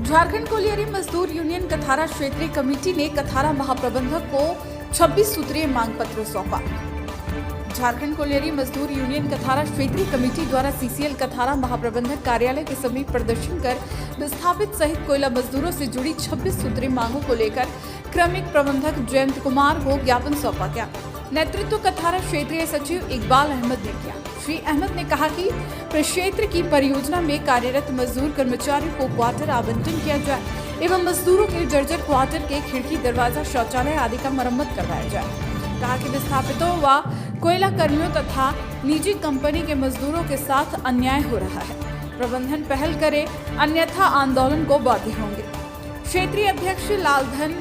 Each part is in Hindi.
झारखंड कोलियरी मजदूर यूनियन कथारा क्षेत्रीय कमेटी ने कथारा महाप्रबंधक को 26 सूत्रीय मांग पत्र सौंपा। झारखंड कोलियरी मजदूर यूनियन कथारा क्षेत्रीय कमेटी द्वारा सीसीएल कथारा महाप्रबंधक कार्यालय के समीप प्रदर्शन कर विस्थापित सहित कोयला मजदूरों से जुड़ी 26 सूत्रीय मांगों को लेकर क्रमिक प्रबंधक जयंत कुमार को ज्ञापन सौंपा गया। नेतृत्व कथारा क्षेत्रीय सचिव इकबाल अहमद ने किया। श्री अहमद ने कहा कि प्रक्षेत्र की परियोजना में कार्यरत मजदूर कर्मचारियों को क्वार्टर आवंटन किया जाए एवं मजदूरों के जर्जर क्वार्टर के खिड़की, दरवाजा, शौचालय आदि का मरम्मत करवाया जाए। कहा कि विस्थापितों व कोयला कर्मियों तथा निजी कंपनी के मजदूरों के साथ अन्याय हो रहा है। प्रबंधन पहल करे, अन्यथा आंदोलन को बाध्य होंगे। क्षेत्रीय अध्यक्ष लालधन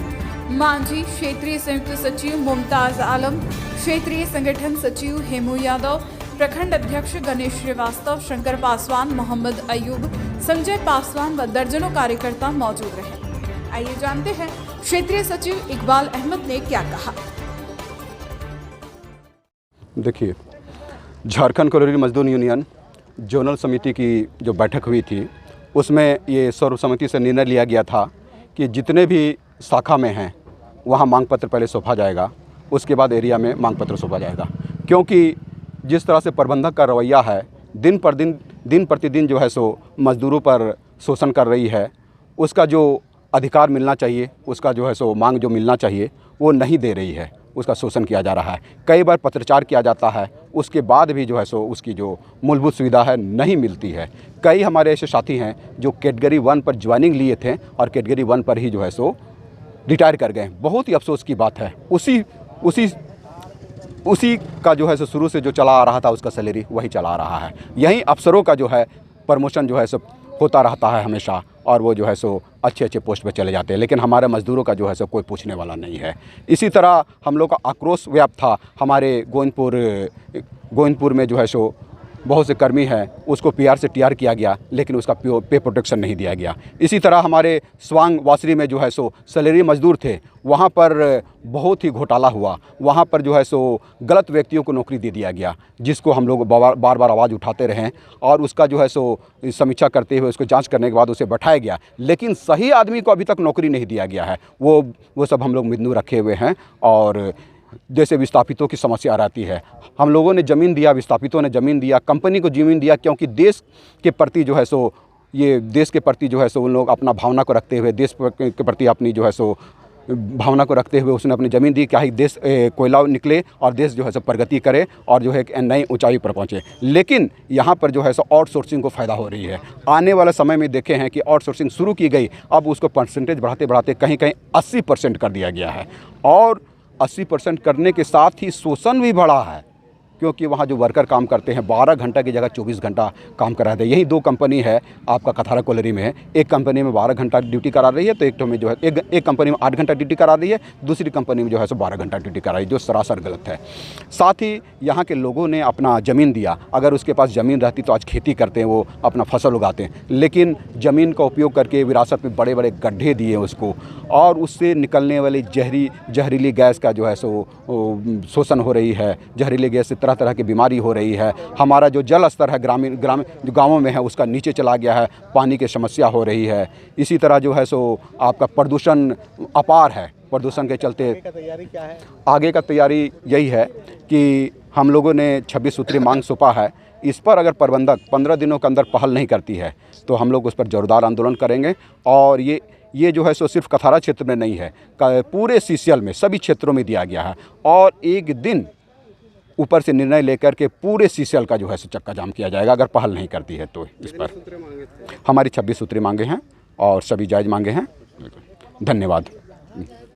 मांझी, क्षेत्रीय संयुक्त सचिव मुमताज आलम, क्षेत्रीय संगठन सचिव हेमू यादव, प्रखंड अध्यक्ष गणेश श्रीवास्तव, शंकर पासवान, मोहम्मद अयूब, संजय पासवान व दर्जनों कार्यकर्ता मौजूद रहे। आइए जानते हैं क्षेत्रीय सचिव इकबाल अहमद ने क्या कहा। देखिए, झारखंड कोलियरी मजदूर यूनियन जोनल समिति की जो बैठक हुई थी उसमें ये सर्वसम्मति से निर्णय लिया गया था कि जितने भी शाखा में हैं वहाँ मांग पत्र पहले सौंपा जाएगा, उसके बाद एरिया में मांग पत्र सौंपा जाएगा। क्योंकि जिस तरह से प्रबंधक का रवैया है, दिन प्रतिदिन जो है सो मजदूरों पर शोषण कर रही है, उसका जो अधिकार मिलना चाहिए, उसका जो है सो मांग जो मिलना चाहिए वो नहीं दे रही है, उसका शोषण किया जा रहा है। कई बार पत्रचार किया जाता है, उसके बाद भी जो है सो उसकी जो मूलभूत सुविधा है नहीं मिलती है। कई हमारे ऐसे साथी हैं जो कैटेगरी 1 पर ज्वाइनिंग लिए थे और कैटेगरी 1 पर ही जो है सो रिटायर कर गए। बहुत ही अफसोस की बात है। उसी का जो है सो शुरू से जो चला आ रहा था उसका सैलरी वही चला आ रहा है। यहीं अफसरों का जो है प्रमोशन जो है सो होता रहता है हमेशा, और वो जो है सो अच्छे पोस्ट पे चले जाते हैं, लेकिन हमारे मजदूरों का जो है सो कोई पूछने वाला नहीं है। इसी तरह हम लोग का आक्रोश व्याप्त था। हमारे गोविंदपुर में जो है सो बहुत से कर्मी हैं, उसको पीआर से टीआर किया गया, लेकिन उसका पे प्रोटेक्शन नहीं दिया गया। इसी तरह हमारे स्वांग वासरी में जो है सो सैलरी मजदूर थे, वहाँ पर बहुत ही घोटाला हुआ। वहाँ पर जो है सो गलत व्यक्तियों को नौकरी दे दिया गया, जिसको हम लोग बार बार आवाज़ उठाते रहे और उसका जो है सो समीक्षा करते हुए उसको जांच करने के बाद उसे बैठाया गया, लेकिन सही आदमी को अभी तक नौकरी नहीं दिया गया है। वो सब हम लोग मिन्नू रखे हुए हैं। और जैसे विस्थापितों की समस्या रहती है, हम लोगों ने ज़मीन दिया, विस्थापितों ने ज़मीन दिया, कंपनी को ज़मीन दिया, क्योंकि देश के प्रति जो है सो उन लोग अपना भावना को रखते हुए, देश के प्रति अपनी जो है सो भावना को रखते हुए उसने अपनी ज़मीन दी, क्या ही देश कोयला निकले और देश जो है सो प्रगति करे और जो है एक नई ऊंचाई पर पहुंचे। लेकिन यहाँ पर जो है सो आउटसोर्सिंग को फ़ायदा हो रही है। आने वाले समय में देखे हैं कि आउटसोर्सिंग शुरू की गई, अब उसको परसेंटेज बढ़ाते कहीं 80% कर दिया गया है। और 80% करने के साथ ही शोषण भी बढ़ा है, क्योंकि वहाँ जो वर्कर काम करते हैं 12 घंटा की जगह 24 घंटा काम करा रहे हैं। यही 2 कंपनी है आपका कथारा कोलियरी में। एक कंपनी में 12 घंटा ड्यूटी करा रही है, तो एक में जो है एक कंपनी में 8 घंटा ड्यूटी करा रही है, दूसरी कंपनी में जो है सो 12 घंटा ड्यूटी करा रही है, जो सरासर गलत है। साथ ही यहाँ के लोगों ने अपना ज़मीन दिया। अगर उसके पास ज़मीन रहती तो आज खेती करते हैं, वो अपना फसल उगाते हैं, लेकिन ज़मीन का उपयोग करके विरासत में बड़े बड़े गड्ढे दिए उसको, और उससे निकलने वाली जहरीली गैस का जो है सो शोषण हो रही है। जहरीली गैस से तरह की बीमारी हो रही है। हमारा जो जल स्तर है ग्रामीण जो गाँवों में है उसका नीचे चला गया है, पानी की समस्या हो रही है। इसी तरह जो है सो आपका प्रदूषण अपार है। प्रदूषण के चलते तैयारी क्या है? आगे का तैयारी यही है कि हम लोगों ने 26 सूत्रीय मांग सौंपा है। इस पर अगर प्रबंधक 15 दिनों के अंदर पहल नहीं करती है तो हम लोग उस पर जोरदार आंदोलन करेंगे। और ये जो है सो सिर्फ कथारा क्षेत्र में नहीं है, पूरे सीसीएल में सभी क्षेत्रों में दिया गया है। और एक दिन ऊपर से निर्णय लेकर के पूरे सीसीएल का जो है सो चक्का जाम किया जाएगा, अगर पहल नहीं करती है तो। इस पर हमारी 26 सूत्रीय मांगे हैं और सभी जायज़ मांगे हैं। धन्यवाद।